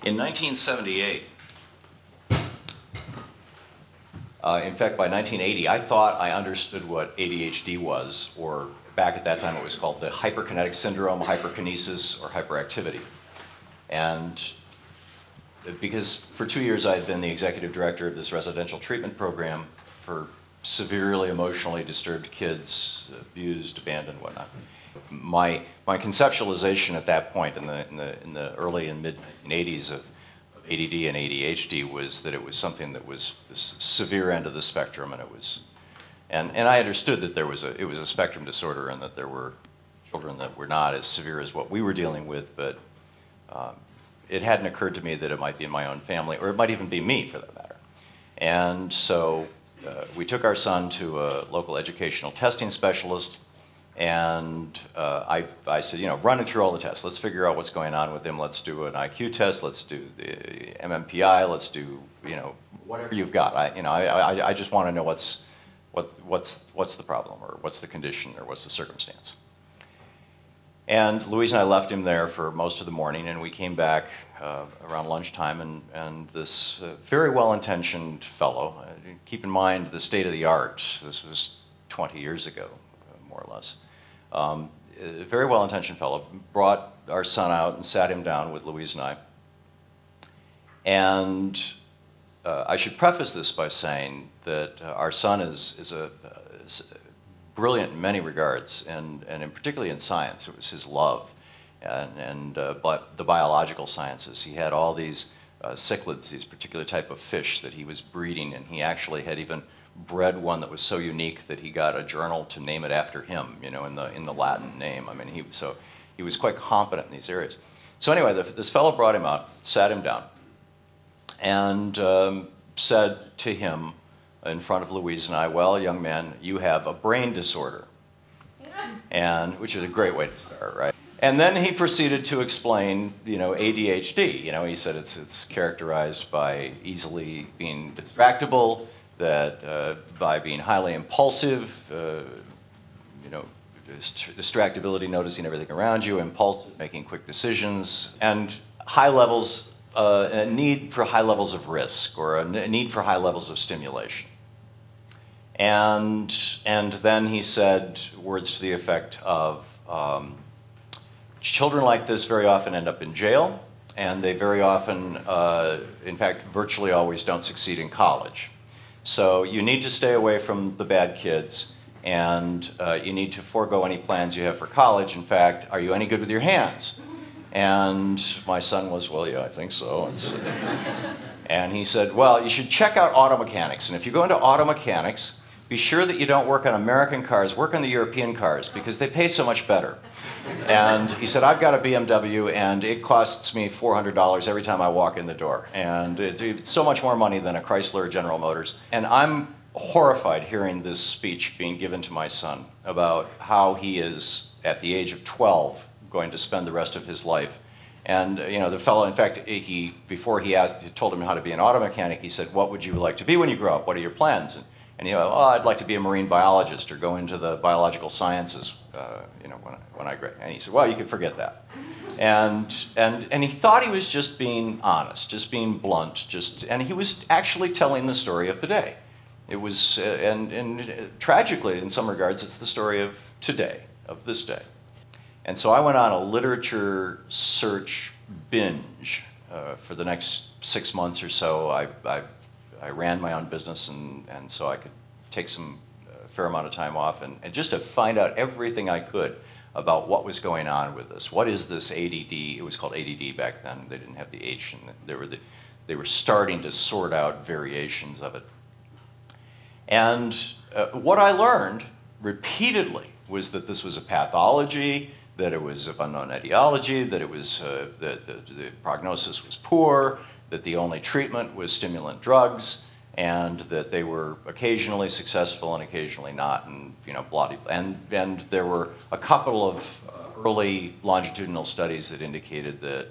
In 1978, in fact, by 1980, I thought I understood what ADHD was, or back at that time it was called the hyperkinetic syndrome, hyperkinesis, or hyperactivity. And because for 2 years I had been the executive director of this residential treatment program for severely emotionally disturbed kids, abused, abandoned, whatnot. My conceptualization at that point in the early and mid 1980s of ADD and ADHD was that it was something that was the severe end of the spectrum, and it was, and I understood that it was a spectrum disorder and that there were children that were not as severe as what we were dealing with, but it hadn't occurred to me that it might be in my own family, or it might even be me for that matter. And so we took our son to a local educational testing specialist, and I said, you know, run him through all the tests. Let's figure out what's going on with him. Let's do an IQ test. Let's do the MMPI. Let's do, you know, whatever you've got. I just want to know what's the problem, or what's the condition, or what's the circumstance. And Louise and I left him there for most of the morning, and we came back around lunchtime, and this very well-intentioned fellow, keep in mind the state of the art, this was 20 years ago, more or less, a very well-intentioned fellow brought our son out and sat him down with Louise and I. And I should preface this by saying that our son is brilliant in many regards, and particularly in science. It was his love, but the biological sciences. He had all these cichlids, these particular type of fish that he was breeding, and he actually had even bred one that was so unique that he got a journal to name it after him, you know, in the Latin name. I mean, he was quite competent in these areas. So anyway, this fellow brought him out, sat him down, and said to him in front of Louise and I, well, young man, you have a brain disorder, and which is a great way to start, right? And then he proceeded to explain, you know, ADHD. You know, he said it's characterized by easily being distractible, that by being highly impulsive, you know, distractibility, noticing everything around you, impulsive, making quick decisions, and high levels, a need for high levels of risk, or a need for high levels of stimulation. And then he said words to the effect of, children like this very often end up in jail, and they very often, in fact, virtually always don't succeed in college. So you need to stay away from the bad kids, and you need to forego any plans you have for college. In fact, are you any good with your hands? And my son was, well, yeah, I think so. And he said, well, you should check out auto mechanics. And if you go into auto mechanics, be sure that you don't work on American cars, work on the European cars, because they pay so much better. And he said, I've got a BMW, and it costs me $400 every time I walk in the door. And it's so much more money than a Chrysler or General Motors. And I'm horrified hearing this speech being given to my son about how he is, at the age of 12, going to spend the rest of his life. And you know, the fellow, in fact, before he told him how to be an auto mechanic, he said, what would you like to be when you grow up? What are your plans? And you know, oh, I'd like to be a marine biologist or go into the biological sciences, you know, when I graduate. And he said, well, you can forget that. And he thought he was just being honest, just being blunt, and he was actually telling the story of the day. It was, and tragically, in some regards, it's the story of today, of this day. And so I went on a literature search binge for the next 6 months or so. I ran my own business, and so I could take a fair amount of time off and just to find out everything I could about what was going on with this. What is this ADD? It was called ADD back then. They didn't have the H, and they were starting to sort out variations of it. And what I learned repeatedly was that this was a pathology, that it was of unknown etiology, that it was that the prognosis was poor, that the only treatment was stimulant drugs, and that they were occasionally successful and occasionally not, and you know, and there were a couple of early longitudinal studies that indicated that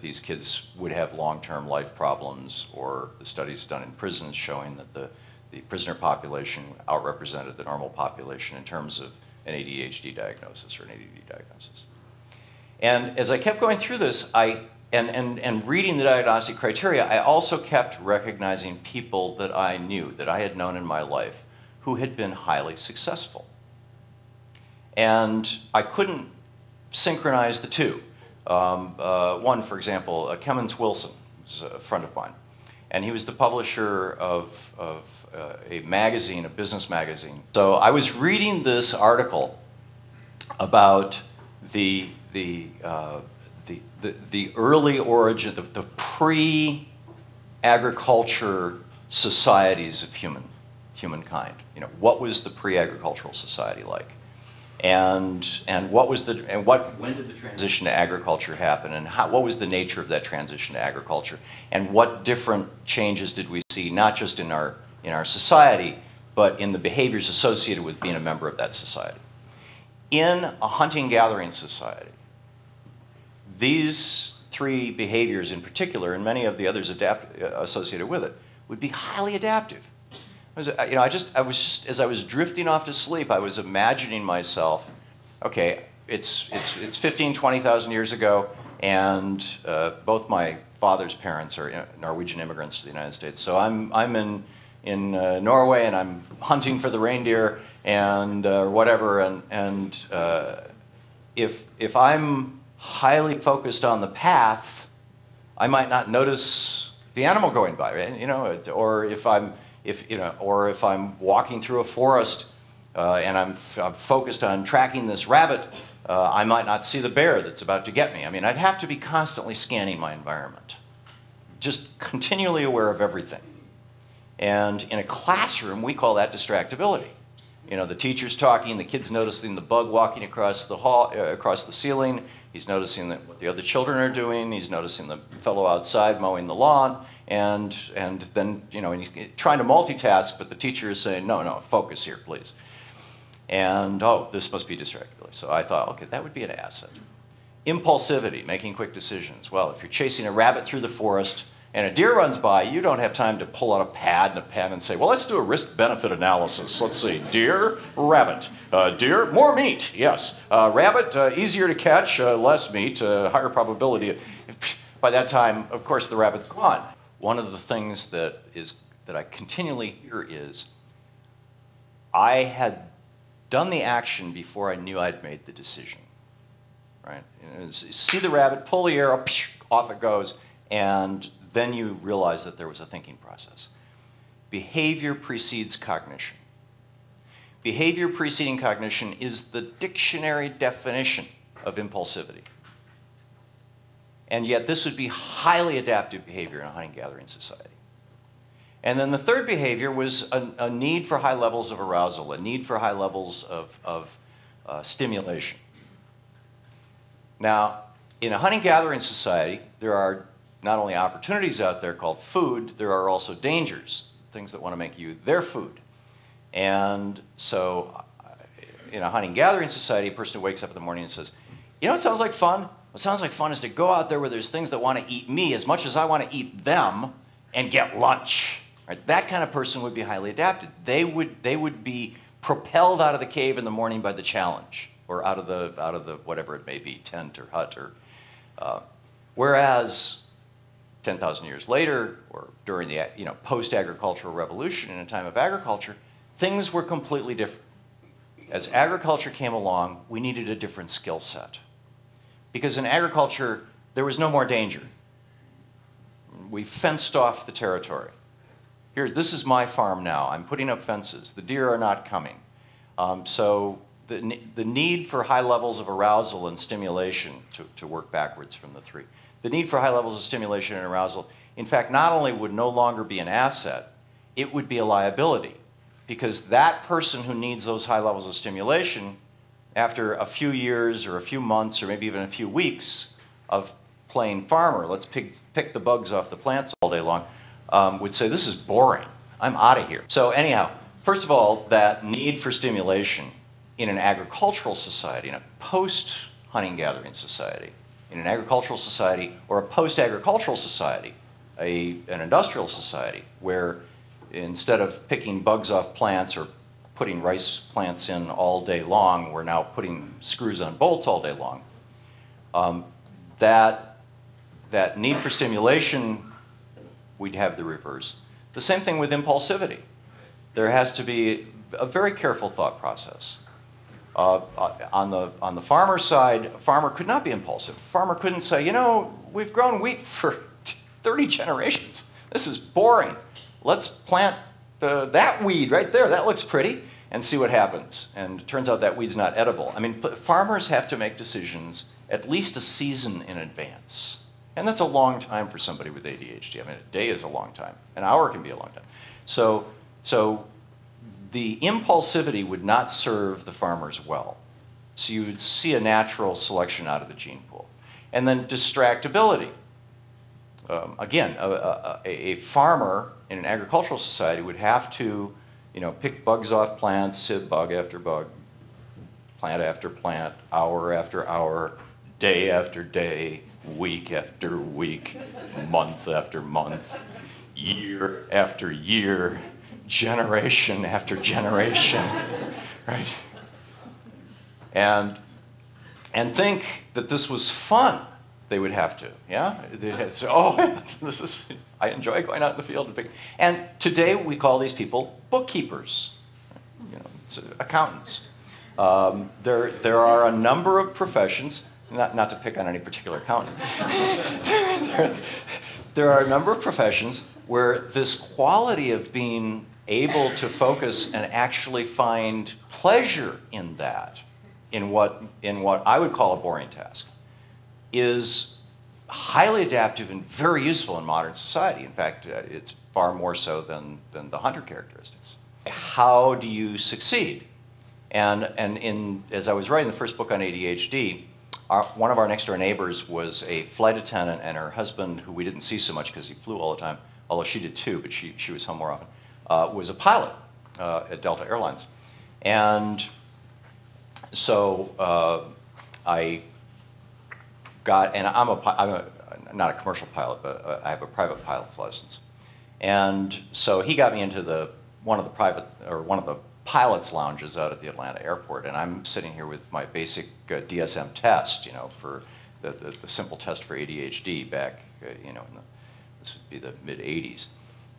these kids would have long-term life problems, or the studies done in prisons showing that the prisoner population outrepresented the normal population in terms of an ADHD diagnosis or an ADD diagnosis. And as I kept going through this, I and reading the diagnostic criteria, I also kept recognizing people that I knew, that I had known in my life, who had been highly successful. And I couldn't synchronize the two. One, for example, Kemmons Wilson was a friend of mine. And he was the publisher of a magazine, a business magazine. So I was reading this article about the early origin, the pre-agriculture societies of humankind. You know, what was the pre-agricultural society like? And when did the transition to agriculture happen, and what was the nature of that transition to agriculture, and what different changes did we see, not just in our society, but in the behaviors associated with being a member of that society. In a hunting-gathering society, these three behaviors in particular, and many of the others associated with it, would be highly adaptive. As I was drifting off to sleep, I was imagining myself, okay, it's 15, 20,000 years ago, and both my father's parents are Norwegian immigrants to the United States. So I'm in Norway, and I'm hunting for the reindeer and whatever, and if I'm highly focused on the path, I might not notice the animal going by, right? You know, or if I'm walking through a forest and I'm focused on tracking this rabbit, I might not see the bear that's about to get me. I mean, I'd have to be constantly scanning my environment, just continually aware of everything. And in a classroom, we call that distractibility. You know, the teacher's talking, the kid's noticing the bug walking across the hall, across the ceiling. He's noticing what the other children are doing. He's noticing the fellow outside mowing the lawn. And then, you know, and he's trying to multitask, but the teacher is saying, no, focus here, please. And, oh, this must be distractibility. So I thought, okay, that would be an asset. Impulsivity, making quick decisions. Well, if you're chasing a rabbit through the forest and a deer runs by, you don't have time to pull out a pad and a pen and say, well, let's do a risk-benefit analysis. Let's see, deer, rabbit. Deer, more meat, yes. Rabbit, easier to catch, less meat, higher probability. By that time, of course, the rabbit's gone. One of the things that I continually hear is, I had done the action before I knew I'd made the decision, right? You know, see the rabbit, pull the arrow, off it goes, and then you realize that there was a thinking process. Behavior precedes cognition. Behavior preceding cognition is the dictionary definition of impulsivity. And yet this would be highly adaptive behavior in a hunting-gathering society. And then the third behavior was a need for high levels of arousal, a need for high levels of stimulation. Now, in a hunting-gathering society, there are not only opportunities out there called food, there are also dangers, things that want to make you their food. And so in a hunting-gathering society, a person who wakes up in the morning and says, you know what sounds like fun? What sounds like fun is to go out there where there's things that want to eat me as much as I want to eat them and get lunch. Right? That kind of person would be highly adapted. They would be propelled out of the cave in the morning by the challenge, or out of the whatever it may be, tent or hut, or whereas 10,000 years later, or during the post-agricultural revolution in a time of agriculture, things were completely different. As agriculture came along, we needed a different skill set. Because in agriculture, there was no more danger. We fenced off the territory. Here, this is my farm now. I'm putting up fences. The deer are not coming. So the need for high levels of arousal and stimulation, to work backwards from the three, the need for high levels of stimulation and arousal, in fact, not only would no longer be an asset, it would be a liability. Because that person who needs those high levels of stimulation, after a few years or a few months or maybe even a few weeks of playing farmer, let's pick the bugs off the plants all day long, would say, this is boring. I'm out of here. So anyhow, first of all, that need for stimulation in an agricultural society, in a post-hunting-gathering society, in an agricultural society or a post-agricultural society, an industrial society, where instead of picking bugs off plants or putting rice plants in all day long, we're now putting screws on bolts all day long. That that need for stimulation, we'd have the reverse. The same thing with impulsivity. There has to be a very careful thought process. On the farmer's side, a farmer could not be impulsive. A farmer couldn't say, you know, we've grown wheat for 30 generations. This is boring. Let's plant that weed right there. That looks pretty. And see what happens. And it turns out that weed's not edible. I mean, farmers have to make decisions at least a season in advance. And that's a long time for somebody with ADHD. I mean, a day is a long time. An hour can be a long time. So the impulsivity would not serve the farmers well. So you would see a natural selection out of the gene pool. And then distractibility. Again, a farmer in an agricultural society would have to, you know, pick bugs off plants, hit bug after bug, plant after plant, hour after hour, day after day, week after week, month after month, year after year, generation after generation, right? And think that this was fun. They would have to, yeah? They'd say, oh, this is, I enjoy going out in the field to pick. And today we call these people bookkeepers, you know, accountants. There are a number of professions, not to pick on any particular accountant. there are a number of professions where this quality of being able to focus and actually find pleasure in that, in what I would call a boring task, is highly adaptive and very useful in modern society. In fact, it's far more so than the hunter characteristics. How do you succeed? And as I was writing the first book on ADHD, one of our next door neighbors was a flight attendant, and her husband, who we didn't see so much because he flew all the time, although she did too, but she was home more often, was a pilot at Delta Airlines. And so I got, and I'm not a commercial pilot, but I have a private pilot's license. And so he got me into one of the pilot's lounges out at the Atlanta airport, and I'm sitting here with my basic DSM test, you know, for the simple test for ADHD back, you know, this would be the mid-'80s.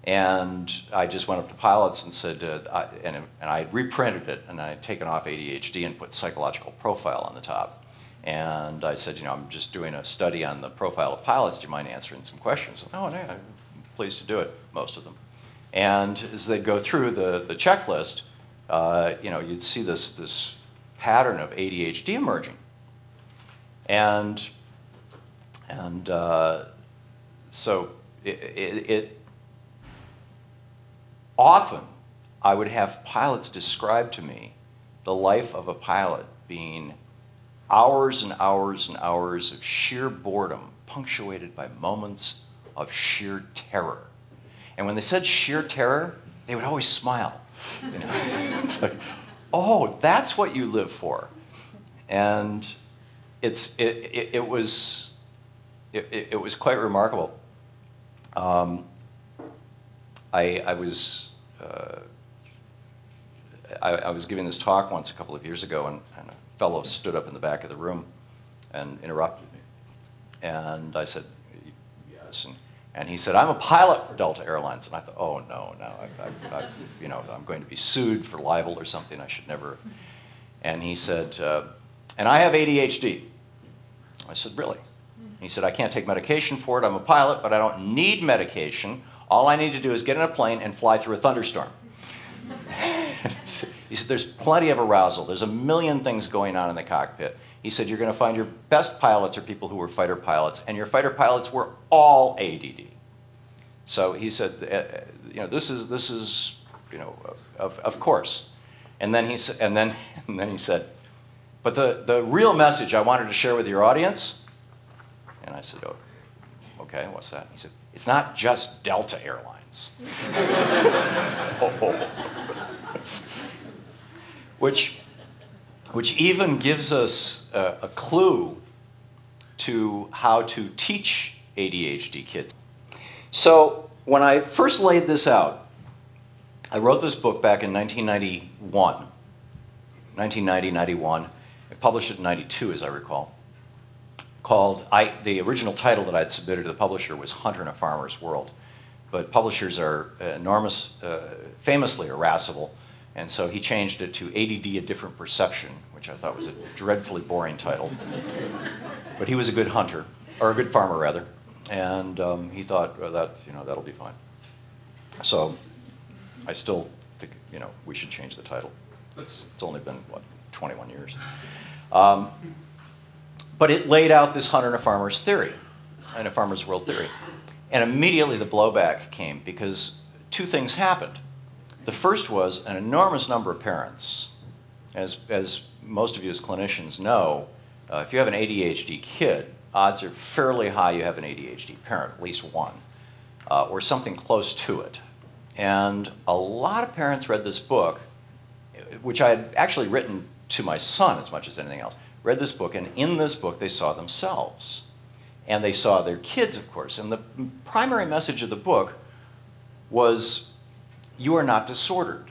And I just went up to pilots and said, and I reprinted it, and I had taken off ADHD and put psychological profile on the top. And I said, you know, I'm just doing a study on the profile of pilots. Do you mind answering some questions? And, oh, no, I'm pleased to do it, most of them. And as they'd go through the checklist, you know, you'd see this pattern of ADHD emerging. And so often I would have pilots describe to me the life of a pilot being hours and hours and hours of sheer boredom, punctuated by moments of sheer terror. And when they said sheer terror, they would always smile. You know? It's like, oh, that's what you live for. And it was quite remarkable. I was giving this talk once a couple of years ago, and a fellow stood up in the back of the room and interrupted me. And I said, yes. And he said, I'm a pilot for Delta Airlines. And I thought, oh, no, you know, I'm going to be sued for libel or something. I should never. And he said, and I have ADHD. I said, really? He said, I can't take medication for it. I'm a pilot, but I don't need medication. All I need to do is get in a plane and fly through a thunderstorm. He said, there's plenty of arousal. There's a million things going on in the cockpit. He said, you're going to find your best pilots are people who were fighter pilots, and your fighter pilots were all ADD. So he said, you know, this is, you know, of course. And then he said, and then he said, but the real message I wanted to share with your audience. And I said, oh, okay, what's that? He said, it's not just Delta Airlines. Which even gives us a clue to how to teach ADHD kids. So when I first laid this out, I wrote this book back in 1990, 91. I published it in 92, as I recall, called, the original title that I'd submitted to the publisher was Hunter in a Farmer's World. But publishers are famously irascible, and so he changed it to ADD, A Different Perception, which I thought was a dreadfully boring title. But he was a good hunter, or a good farmer rather, and he thought, well, that'll be fine. So I still think, we should change the title. It's only been, what, 21 years. But it laid out this hunter and a farmer's theory, and a farmer's world theory. And immediately the blowback came because two things happened. The first was an enormous number of parents. As most of you as clinicians know, if you have an ADHD kid, odds are fairly high you have an ADHD parent, at least one, or something close to it. And a lot of parents read this book, which I had actually written to my son as much as anything else, read this book, and in this book they saw themselves. And they saw their kids, of course. And the primary message of the book was, you are not disordered.